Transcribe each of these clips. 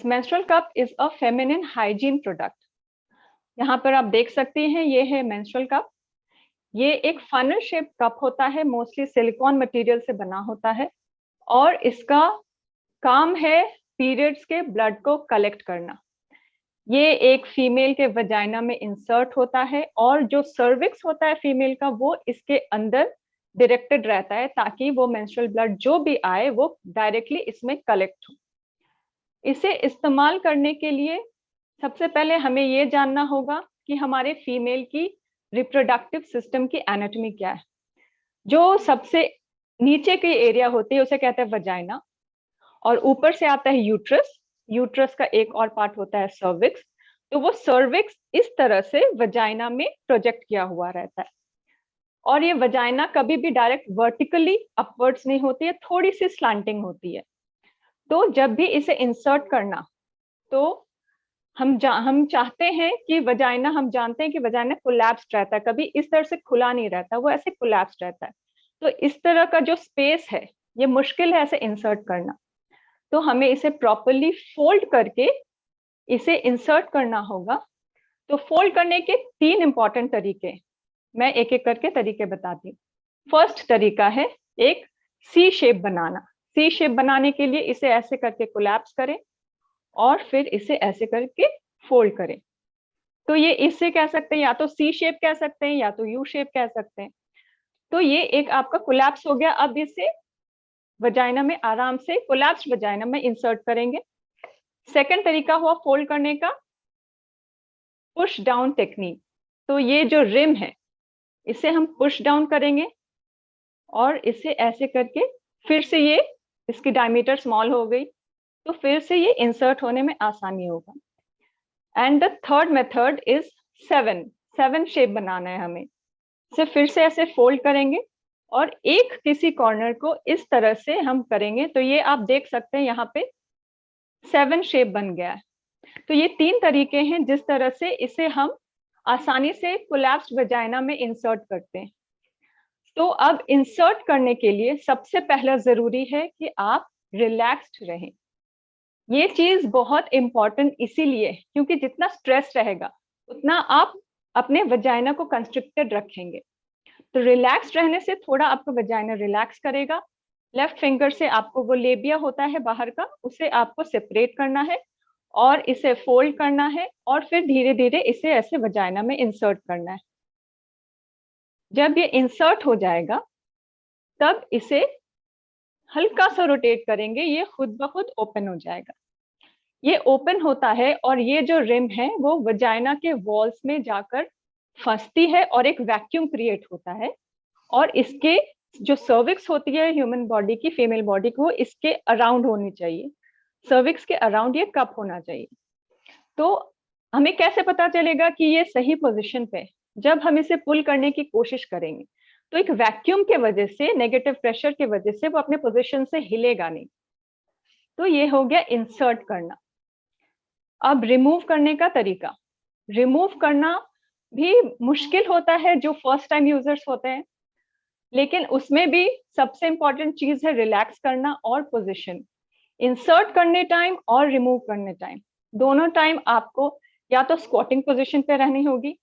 Menstrual cup is a feminine hygiene product. यहाँ पर आप देख सकते हैं, ये है मेंस्ट्रुअल कप। ये एक फनल शेप कप होता है, मोस्टली सिलिकॉन मटेरियल से बना होता है और इसका काम है पीरियड्स के ब्लड को कलेक्ट करना। ये एक फीमेल के वजाइना में इंसर्ट होता है और जो सर्विक्स होता है फीमेल का, वो इसके अंदर डायरेक्टेड रहता है ताकि वो मेंस्ट्रुअल ब्लड जो भी आए वो डायरेक्टली इसमें कलेक्ट हो। इसे इस्तेमाल करने के लिए सबसे पहले हमें ये जानना होगा कि हमारे फीमेल की रिप्रोडक्टिव सिस्टम की एनाटॉमी क्या है। जो सबसे नीचे की एरिया होती है उसे कहते हैं वजाइना, और ऊपर से आता है यूट्रस। यूट्रस का एक और पार्ट होता है सर्विक्स। तो वो सर्विक्स इस तरह से वजाइना में प्रोजेक्ट किया हुआ रहता है और ये वजाइना कभी भी डायरेक्ट वर्टिकली अपवर्ड्स नहीं होती है, थोड़ी सी स्लांटिंग होती है। तो जब भी इसे इंसर्ट करना, तो हम चाहते हैं कि वजाइना, हम जानते हैं कि वजाइना कोलैप्स्ड रहता है, कभी इस तरह से खुला नहीं रहता, वो ऐसे कोलैप्स्ड रहता है। तो इस तरह का जो स्पेस है, ये मुश्किल है ऐसे इंसर्ट करना। तो हमें इसे प्रॉपरली फोल्ड करके इसे इंसर्ट करना होगा। तो फोल्ड करने के 3 इंपॉर्टेंट तरीके, मैं एक एक करके तरीके बताती हूँ। फर्स्ट तरीका है एक सी शेप बनाना। सी शेप बनाने के लिए इसे ऐसे करके कोलैप्स करें और फिर इसे ऐसे करके फोल्ड करें। तो ये इससे कह सकते हैं, या तो सी शेप कह सकते हैं या तो यू शेप कह सकते हैं। तो ये एक आपका कोलैप्स हो गया। अब इसे वजाइना में आराम से कोलैप्स वजाइना में इंसर्ट करेंगे। सेकंड तरीका हुआ फोल्ड करने का, पुश डाउन टेक्निक। तो ये जो रिम है इसे हम पुश डाउन करेंगे और इसे ऐसे करके फिर से ये, इसकी डायमीटर स्मॉल हो गई तो फिर से ये इंसर्ट होने में आसानी होगा। And the third method is seven. Seven shape बनाना है हमें। इसे फिर से ऐसे फोल्ड करेंगे और एक किसी कॉर्नर को इस तरह से हम करेंगे तो ये आप देख सकते हैं यहाँ पे 7 शेप बन गया है। तो ये 3 तरीके हैं जिस तरह से इसे हम आसानी से कोलैप्स्ड वजाइना में इंसर्ट करते हैं। तो अब इंसर्ट करने के लिए सबसे पहला जरूरी है कि आप रिलैक्स्ड रहें। ये चीज बहुत इंपॉर्टेंट इसीलिए क्योंकि जितना स्ट्रेस रहेगा उतना आप अपने वजाइना को कंस्ट्रिक्टेड रखेंगे। तो रिलैक्स रहने से थोड़ा आपका वजाइना रिलैक्स करेगा। लेफ्ट फिंगर से आपको वो लेबिया होता है बाहर का, उसे आपको सेपरेट करना है और इसे फोल्ड करना है और फिर धीरे धीरे इसे ऐसे वजाइना में इंसर्ट करना है। जब ये इंसर्ट हो जाएगा तब इसे हल्का सा रोटेट करेंगे, ये खुद ब खुद ओपन हो जाएगा। ये ओपन होता है और ये जो रिम है वो वजाइना के वॉल्स में जाकर फंसती है और एक वैक्यूम क्रिएट होता है। और इसके जो सर्विक्स होती है ह्यूमन बॉडी की, फीमेल बॉडी को, इसके अराउंड होनी चाहिए। सर्विक्स के अराउंड ये कप होना चाहिए। तो हमें कैसे पता चलेगा कि ये सही पोजीशन पे? जब हम इसे पुल करने की कोशिश करेंगे तो एक वैक्यूम के वजह से, नेगेटिव प्रेशर के वजह से वो अपने पोजीशन से हिलेगा नहीं। तो ये हो गया इंसर्ट करना। अब रिमूव करने का तरीका। रिमूव करना भी मुश्किल होता है जो फर्स्ट टाइम यूजर्स होते हैं, लेकिन उसमें भी सबसे इंपॉर्टेंट चीज है रिलैक्स करना और पोजीशन। इंसर्ट करने टाइम और रिमूव करने टाइम, दोनों टाइम आपको या तो स्क्वाटिंग पोजीशन पे रहनी होगी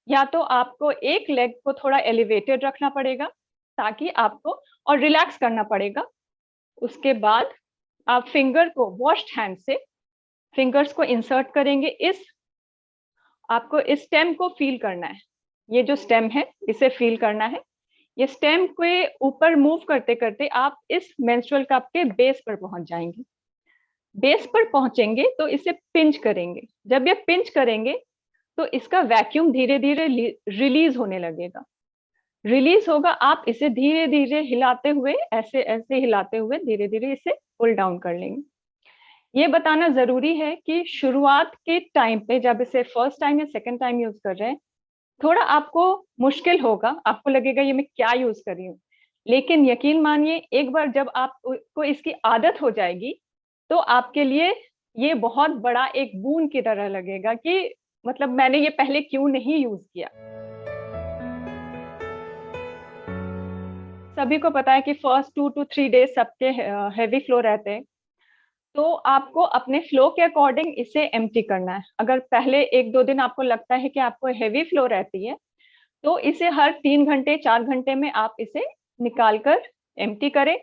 या तो आपको एक लेग को थोड़ा एलिवेटेड रखना पड़ेगा ताकि आपको, और रिलैक्स करना पड़ेगा। उसके बाद आप फिंगर को वॉश्ड हैंड से फिंगर्स को इंसर्ट करेंगे। इस आपको इस स्टेम को फील करना है। ये जो स्टेम है इसे फील करना है। ये स्टेम के ऊपर मूव करते करते आप इस मेंस्ट्रुअल कप के बेस पर पहुंच जाएंगे। बेस पर पहुंचेंगे तो इसे पिंच करेंगे। जब ये पिंच करेंगे तो इसका वैक्यूम धीरे धीरे रिलीज होने लगेगा। रिलीज होगा, आप इसे धीरे धीरे हिलाते हुए, ऐसे ऐसे हिलाते हुए धीरे धीरे इसे पुल डाउन कर लेंगे। ये बताना जरूरी है कि शुरुआत के टाइम पे जब इसे फर्स्ट टाइम या सेकंड टाइम यूज कर रहे हैं, थोड़ा आपको मुश्किल होगा, आपको लगेगा ये मैं क्या यूज कर रही हूँ। लेकिन यकीन मानिए, एक बार जब आपको इसकी आदत हो जाएगी तो आपके लिए ये बहुत बड़ा एक बून की तरह लगेगा कि मतलब मैंने ये पहले क्यों नहीं यूज किया। सभी को पता है कि फर्स्ट 2 to 3 डेज सबके हेवी फ्लो रहते हैं। तो आपको अपने फ्लो के अकॉर्डिंग इसे एम्प्टी करना है। अगर पहले 1-2 दिन आपको लगता है कि आपको हेवी फ्लो रहती है, तो इसे हर 3 घंटे 4 घंटे में आप इसे निकाल कर एम्प्टी करें।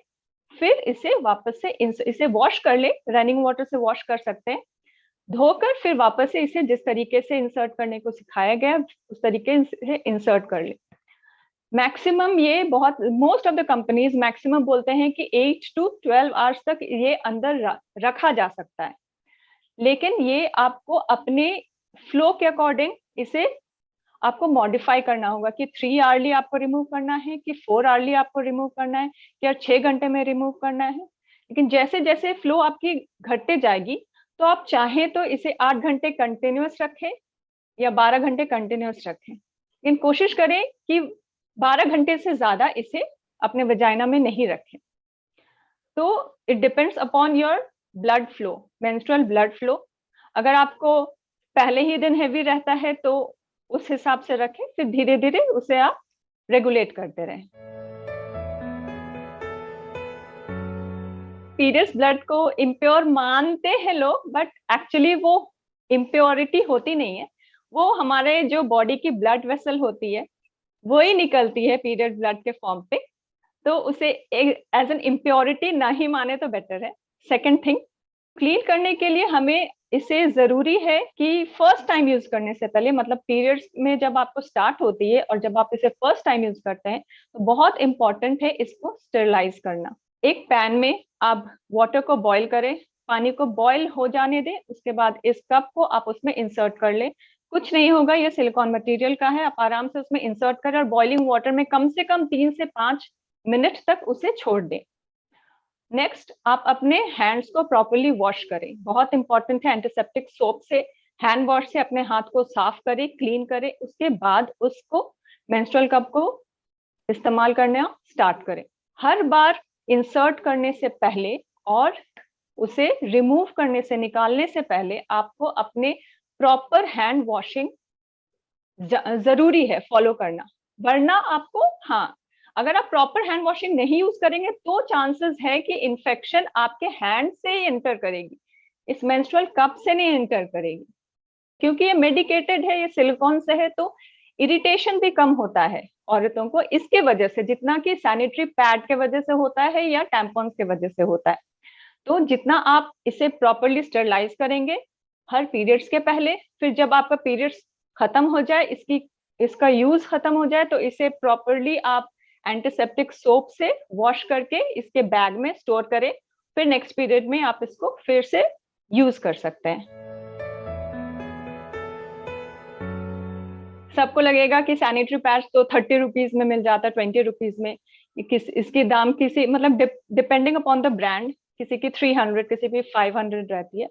फिर इसे वापस से इसे वॉश कर ले, रनिंग वाटर से वॉश कर सकते हैं। धोकर फिर वापस से इसे जिस तरीके से इंसर्ट करने को सिखाया गया उस तरीके से इंसर्ट कर ले। मैक्सिमम ये बहुत most of the companies maximum बोलते हैं कि 8 to 12 आवर्स तक ये अंदर रखा जा सकता है, लेकिन ये आपको अपने फ्लो के अकॉर्डिंग इसे आपको मॉडिफाई करना होगा कि 3 आवरली आपको रिमूव करना है कि 4 आवरली आपको रिमूव करना है या 6 घंटे में रिमूव करना है। लेकिन जैसे जैसे फ्लो आपकी घटते जाएगी, तो आप चाहें तो इसे 8 घंटे कंटिन्यूअस रखें या 12 घंटे कंटिन्यूअस रखें, लेकिन कोशिश करें कि 12 घंटे से ज्यादा इसे अपने वजाइना में नहीं रखें। तो it depends upon your blood flow, menstrual blood flow. अगर आपको पहले ही दिन हैवी रहता है तो उस हिसाब से रखें, फिर धीरे धीरे उसे आप रेगुलेट करते रहें। पीरियड्स ब्लड को इम्प्योर मानते हैं लोग, बट एक्चुअली वो इम्प्योरिटी होती नहीं है। वो हमारे जो बॉडी की ब्लड वेसल होती है वो ही निकलती है पीरियड ब्लड के फॉर्म पे, तो उसे एज एन इम्प्योरिटी ना ही माने तो बेटर है। सेकेंड थिंग, क्लीन करने के लिए हमें इसे जरूरी है कि फर्स्ट टाइम यूज करने से पहले, मतलब पीरियड्स में जब आपको स्टार्ट होती है और जब आप इसे फर्स्ट टाइम यूज करते हैं, तो बहुत इंपॉर्टेंट है इसको स्टेरिलाइज करना। एक पैन में आप वाटर को बॉईल करें, पानी को बॉईल हो जाने दें, उसके बाद इस कप को आप उसमें इंसर्ट कर लें। कुछ नहीं होगा, ये सिलिकॉन मटेरियल का है, आप आराम से उसमें इंसर्ट करें और बॉइलिंग वाटर में कम से कम 3 से 5 मिनट तक उसे छोड़ दें। नेक्स्ट, आप अपने हैंड्स को प्रॉपर्ली वॉश करें, बहुत इंपॉर्टेंट है। एंटीसेप्टिक सोप से, हैंड वॉश से अपने हाथ को साफ करें, क्लीन करें, उसके बाद उसको मेंस्ट्रुअल कप को इस्तेमाल करना स्टार्ट करें। हर बार इंसर्ट करने से पहले और उसे रिमूव करने से, निकालने से पहले आपको अपने प्रॉपर हैंड वॉशिंग जरूरी है फॉलो करना, वरना आपको, हाँ, अगर आप प्रॉपर हैंड वॉशिंग नहीं यूज करेंगे तो चांसेस है कि इन्फेक्शन आपके हैंड से ही एंटर करेगी, इस मेंस्ट्रुअल कप से नहीं एंटर करेगी, क्योंकि ये मेडिकेटेड है, ये सिलिकॉन से है, तो इरिटेशन भी कम होता है औरतों को इसके वजह से, जितना कि सैनिटरी पैड के वजह से होता है या टैम्पॉन्स के वजह से होता है। तो जितना आप इसे प्रॉपरली स्टेरिलाइज करेंगे हर पीरियड्स के पहले, फिर जब आपका पीरियड्स खत्म हो जाए, इसका यूज खत्म हो जाए, तो इसे प्रॉपरली आप एंटीसेप्टिक सोप से वॉश करके इसके बैग में स्टोर करें। फिर नेक्स्ट पीरियड में आप इसको फिर से यूज कर सकते हैं। सबको लगेगा कि सैनिटरी पैड्स तो 30 रुपीज में मिल जाता है, 20 रुपीज में। इसकी दाम किसी, मतलब डिपेंडिंग अपॉन द ब्रांड, किसी की 300, किसी की 500 रहती है।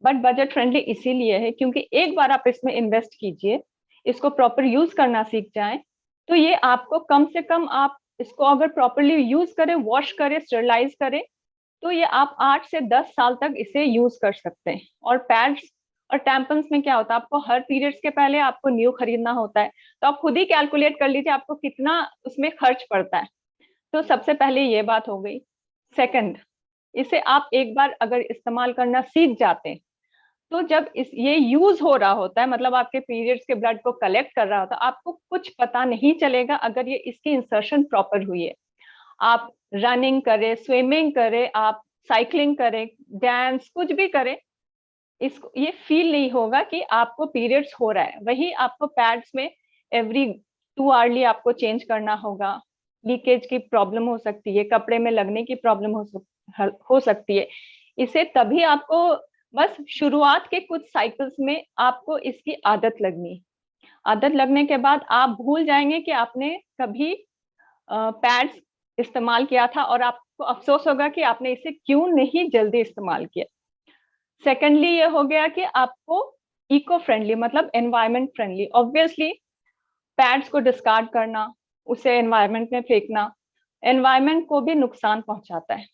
बट बजट फ्रेंडली इसीलिए है क्योंकि एक बार आप इसमें इन्वेस्ट कीजिए, इसको प्रॉपर यूज करना सीख जाएं, तो ये आपको कम से कम, आप इसको अगर प्रॉपरली यूज करें, वॉश करें, स्टेरिलाइज करें, तो ये आप 8 से 10 साल तक इसे यूज कर सकते हैं। और पैड्स और टैम्पन्स में क्या होता है, आपको हर पीरियड्स के पहले आपको न्यू खरीदना होता है, तो आप खुद ही कैलकुलेट कर लीजिए आपको कितना उसमें खर्च पड़ता है। तो सबसे पहले ये बात हो गई। सेकंड, इसे आप एक बार अगर इस्तेमाल करना सीख जाते हैं, तो जब ये यूज हो रहा होता है, मतलब आपके पीरियड्स के ब्लड को कलेक्ट कर रहा होता है, आपको कुछ पता नहीं चलेगा अगर ये इसकी इंसर्शन प्रॉपर हुई है। आप रनिंग करें, स्विमिंग करें, आप साइकिलिंग करें, डांस, कुछ भी करें, इसको ये फील नहीं होगा कि आपको पीरियड्स हो रहा है। वही आपको पैड्स में एवरी 2 आवरली आपको चेंज करना होगा, लीकेज की प्रॉब्लम हो सकती है, कपड़े में लगने की प्रॉब्लम हो सकती है। इसे तभी आपको, बस शुरुआत के कुछ साइकिल्स में आपको इसकी आदत लगनी, आदत लगने के बाद आप भूल जाएंगे कि आपने कभी पैड्स इस्तेमाल किया था, और आपको अफसोस होगा कि आपने इसे क्यों नहीं जल्दी इस्तेमाल किया। सेकेंडली ये हो गया कि आपको इको फ्रेंडली, मतलब एनवायरमेंट फ्रेंडली, ऑब्वियसली पैड्स को डिस्कार्ड करना, उसे एनवायरमेंट में फेंकना एनवायरमेंट को भी नुकसान पहुंचाता है,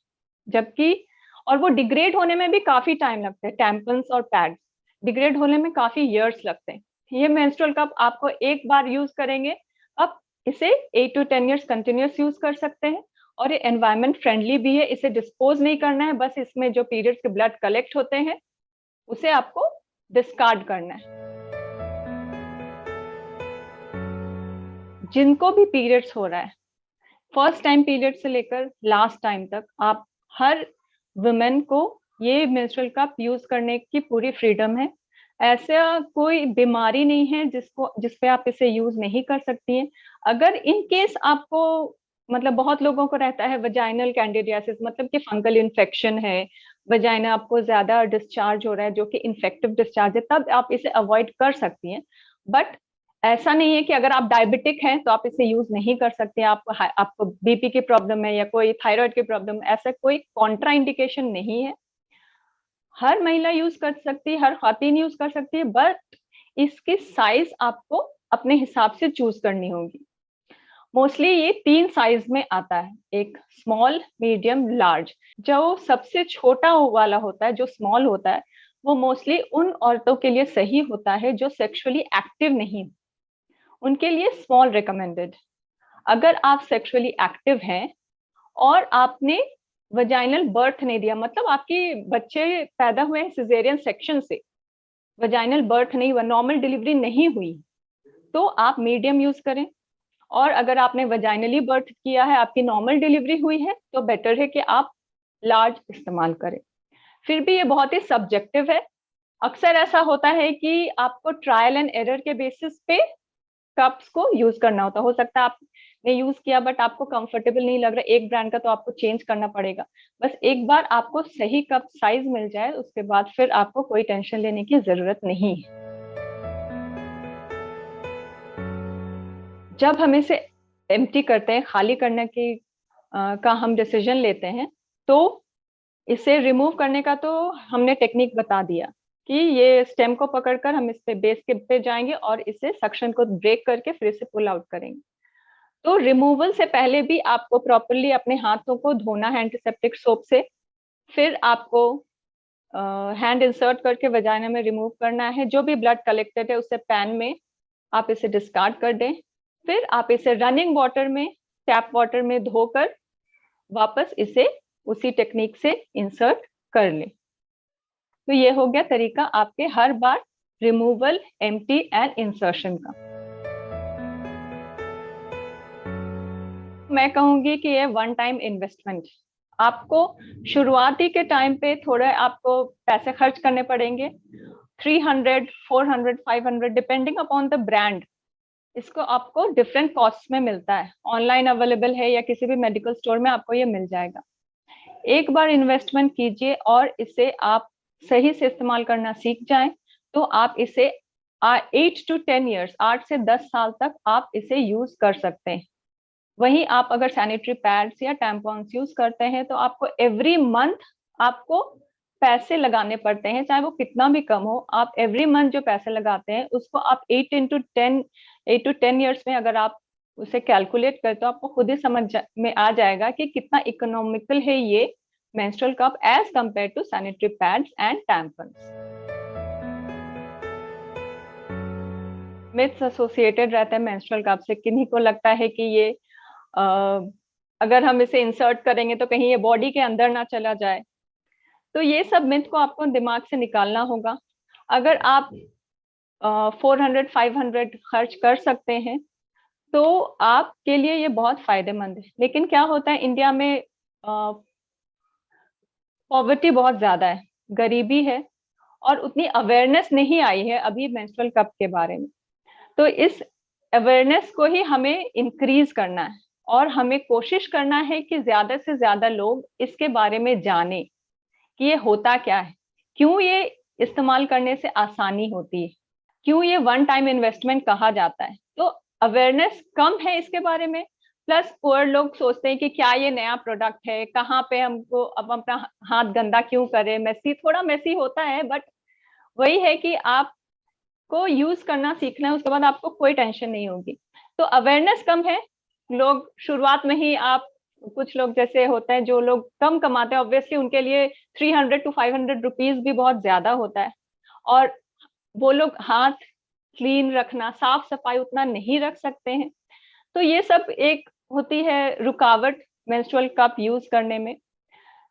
जबकि, और वो डिग्रेड होने में भी काफी टाइम लगता है। टैम्पन्स और पैड्स डिग्रेड होने में काफी इयर्स लगते हैं। ये मेंस्ट्रुअल कप आपको एक बार यूज करेंगे, अब इसे 8 to 10 years कंटिन्यूस यूज कर सकते हैं, और ये एनवायरमेंट फ्रेंडली भी है, इसे डिस्पोज नहीं करना है, बस इसमें जो पीरियड्स के ब्लड कलेक्ट होते हैं उसे आपको डिस्कार्ड करना है। जिनको भी पीरियड्स हो रहा है, फर्स्ट टाइम पीरियड से लेकर लास्ट टाइम तक, आप हर वुमेन को ये मेंस्ट्रुअल कप यूज करने की पूरी फ्रीडम है। ऐसा कोई बीमारी नहीं है जिसपे आप इसे यूज नहीं कर सकती हैं। अगर इन केस आपको, मतलब बहुत लोगों को रहता है वजाइनल कैंडिडियासिस, मतलब कि फंगल इन्फेक्शन है, वजाइना आपको ज्यादा डिस्चार्ज हो रहा है जो कि इन्फेक्टिव डिस्चार्ज है, तब आप इसे अवॉइड कर सकती हैं। बट ऐसा नहीं है कि अगर आप डायबिटिक हैं तो आप इसे यूज नहीं कर सकते, आपको बीपी की प्रॉब्लम है या कोई थायराइड की प्रॉब्लम, ऐसा कोई कॉन्ट्रा इंडिकेशन नहीं है। हर महिला यूज कर सकती है, हर खातून यूज कर सकती है, बट इसकी साइज आपको अपने हिसाब से चूज करनी होगी। मोस्टली ये 3 साइज में आता है, एक स्मॉल, मीडियम, लार्ज। जो सबसे छोटा वाला होता है, जो स्मॉल होता है, वो मोस्टली उन औरतों के लिए सही होता है जो सेक्सुअली एक्टिव नहीं, उनके लिए स्मॉल रिकमेंडेड। अगर आप सेक्सुअली एक्टिव हैं और आपने वजाइनल बर्थ नहीं दिया, मतलब आपके बच्चे पैदा हुए हैं सिजेरियन सेक्शन से, वजाइनल बर्थ नहीं हुआ, नॉर्मल डिलीवरी नहीं हुई, तो आप मीडियम यूज करें। और अगर आपने वजाइनली बर्थ किया है, आपकी नॉर्मल डिलीवरी हुई है, तो बेटर है कि आप लार्ज इस्तेमाल करें। फिर भी ये बहुत ही सब्जेक्टिव है। अक्सर ऐसा होता है कि आपको ट्रायल एंड एरर के बेसिस पे कप्स को यूज करना होता, हो सकता है आपने यूज किया बट आपको कंफर्टेबल नहीं लग रहा एक ब्रांड का, तो आपको चेंज करना पड़ेगा। बस एक बार आपको सही कप साइज मिल जाए, उसके बाद फिर आपको कोई टेंशन लेने की जरूरत नहीं है। जब हम इसे एम्प्टी करते हैं, खाली करने की का हम डिसीजन लेते हैं, तो इसे रिमूव करने का तो हमने टेक्निक बता दिया कि ये स्टेम को पकड़कर हम इस पे बेस के पे जाएंगे और इसे सक्शन को ब्रेक करके फिर इसे पुल आउट करेंगे। तो रिमूवल से पहले भी आपको प्रॉपरली अपने हाथों को धोना है एंटीसेप्टिक सोप से। फिर आपको हैंड इंसर्ट करके वजाइना में रिमूव करना है। जो भी ब्लड कलेक्टेड है उसे पैन में आप इसे डिस्कार्ड कर दें। फिर आप इसे रनिंग वाटर में, टैप वाटर में धोकर वापस इसे उसी टेक्निक से इंसर्ट कर लें। तो ये हो गया तरीका आपके हर बार रिमूवल, एम्प्टी एंड इंसर्शन का। मैं कहूंगी कि ये वन टाइम इन्वेस्टमेंट। आपको शुरुआती के टाइम पे थोड़े आपको पैसे खर्च करने पड़ेंगे, 300, 400, 500 डिपेंडिंग अपॉन द ब्रांड। इसको आपको डिफरेंट कॉस्ट में मिलता है, ऑनलाइन अवेलेबल है या किसी भी मेडिकल स्टोर में आपको ये मिल जाएगा। एक बार इन्वेस्टमेंट कीजिए और इसे आप सही से इस्तेमाल करना सीख जाएं, तो आप इसे 8 to 10 ईयर्स, 8 से 10 साल तक आप इसे यूज कर सकते हैं। वहीं आप अगर सैनिटरी पैड्स या टैम्पॉन्स यूज करते हैं तो आपको एवरी मंथ आपको पैसे लगाने पड़ते हैं, चाहे वो कितना भी कम हो। आप एवरी मंथ जो पैसे लगाते हैं उसको आप 8 to 10 ईयर्स में अगर आप उसे कैलकुलेट करते हो, आपको खुद ही में आ जाएगा कि कितना इकोनॉमिकल है ये menstrual cup as compare to sanitary pads and tampons. Myths associated रहते हैं मेंस्ट्रुअल कप से। किन्हीं को लगता है कि ये अगर हम इसे इंसर्ट करेंगे तो कहीं ये बॉडी के अंदर ना चला जाए। तो ये सब मिथ को आपको दिमाग से निकालना होगा। अगर आप 400, 500 खर्च कर सकते हैं तो आपके लिए ये बहुत फायदेमंद है। लेकिन क्या होता है, इंडिया में पॉवर्टी बहुत ज्यादा है, गरीबी है, और उतनी अवेयरनेस नहीं आई है अभी मेंस्ट्रुअल कप के बारे में। तो इस अवेयरनेस को ही हमें इंक्रीज करना है और हमें कोशिश करना है कि ज्यादा से ज्यादा लोग इसके बारे में जाने कि ये होता क्या है, क्यों ये इस्तेमाल करने से आसानी होती है, क्यों ये वन टाइम इन्वेस्टमेंट कहा जाता है। तो अवेयरनेस कम है इसके बारे में। प्लस पुअर लोग सोचते हैं कि क्या ये नया प्रोडक्ट है, कहाँ पे हमको अब अपना हाथ गंदा क्यों करें, मेसी, थोड़ा मेसी होता है, बट वही है कि आप को यूज करना सीखना है, उसके बाद आपको कोई टेंशन नहीं होगी। तो अवेयरनेस कम है। लोग शुरुआत में ही, आप कुछ लोग जैसे होते हैं जो लोग कम कमाते हैं, ऑब्वियसली उनके लिए 300 to 500 रुपीज भी बहुत ज्यादा होता है, और वो लोग हाथ क्लीन रखना, साफ सफाई उतना नहीं रख सकते हैं। तो ये सब एक होती है रुकावट मेंस्ट्रुअल कप यूज करने में।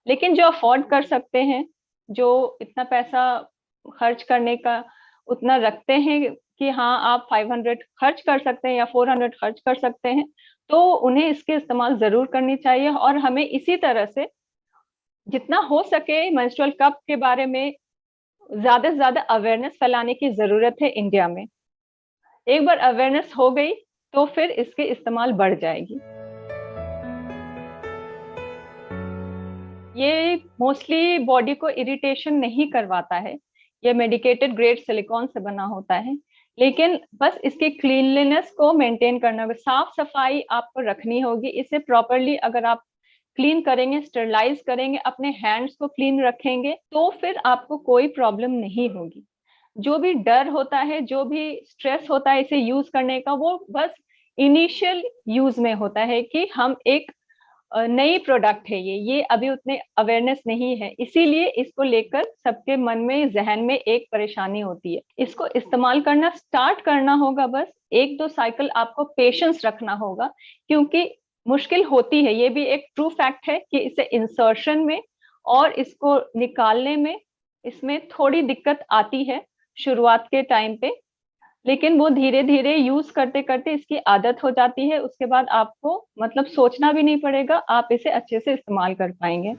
लेकिन जो अफोर्ड कर सकते हैं, जो इतना पैसा खर्च करने का उतना रखते हैं कि हाँ आप 500 खर्च कर सकते हैं या 400 खर्च कर सकते हैं, तो उन्हें इसके इस्तेमाल जरूर करनी चाहिए। और हमें इसी तरह से जितना हो सके मेंस्ट्रुअल कप के बारे में ज्यादा से ज्यादा अवेयरनेस फैलाने की जरूरत है इंडिया में। एक बार अवेयरनेस हो गई तो फिर इसके इस्तेमाल बढ़ जाएगी। ये मोस्टली बॉडी को इरिटेशन नहीं करवाता है, ये मेडिकेटेड ग्रेड सिलिकॉन से बना होता है, लेकिन बस इसकी क्लीनलीनेस को मेंटेन करना होगा, साफ सफाई आपको रखनी होगी। इसे प्रॉपरली अगर आप क्लीन करेंगे, स्टरलाइज करेंगे, अपने हैंड्स को क्लीन रखेंगे, तो फिर आपको कोई प्रॉब्लम नहीं होगी। जो भी डर होता है, जो भी स्ट्रेस होता है इसे यूज करने का, वो बस इनिशियल यूज में होता है कि हम एक नई प्रोडक्ट है, ये अभी उतने अवेयरनेस नहीं है, इसीलिए इसको लेकर सबके मन में, जहन में एक परेशानी होती है। इसको इस्तेमाल करना स्टार्ट करना होगा, बस एक दो साइकिल आपको पेशेंस रखना होगा, क्योंकि मुश्किल होती है, ये भी एक ट्रू फैक्ट है कि इसे इंसर्शन में और इसको निकालने में इसमें थोड़ी दिक्कत आती है शुरुआत के टाइम पे। लेकिन वो धीरे धीरे यूज करते करते इसकी आदत हो जाती है, उसके बाद आपको मतलब सोचना भी नहीं पड़ेगा, आप इसे अच्छे से इस्तेमाल कर पाएंगे।